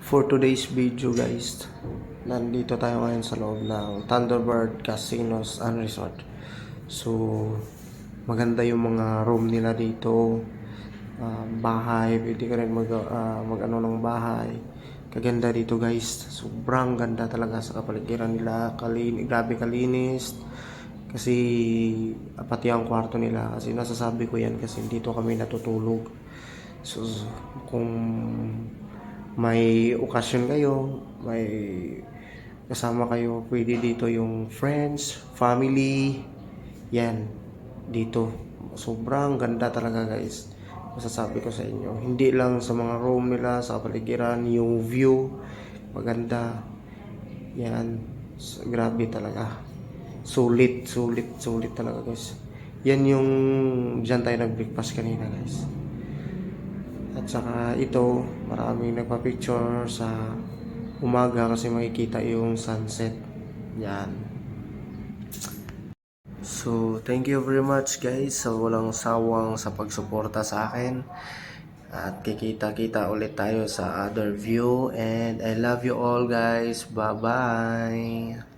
For today's video guys, nandito tayo ngayon sa loob ng Thunderbird Casinos and Resort. So, maganda yung mga room nila dito. Bahay, pwede ka rin mag-ano ng bahay. Kaganda dito guys. Sobrang ganda talaga sa kapaligiran nila. Grabe kalinis. Kasi pati ang kwarto nila. Kasi nasasabi ko yan kasi dito kami natutulog. So, kung may okasyon kayo, may kasama kayo, pwede dito yung friends, family, yan, dito. Sobrang ganda talaga guys. Masasabi ko sa inyo. Hindi lang sa mga room nila, sa kapaligiran, yung view, maganda. Yan, grabe talaga. Sulit talaga guys. Yan yung dyan tayo nag-breakfast kanina guys. At saka ito, maraming nagpa-picture sa umaga kasi makikita yung sunset. Yan. So, thank you very much guys sa walang sawang sa pagsuporta sa akin. At kikita-kita ulit tayo sa other view. And I love you all guys. Bye-bye.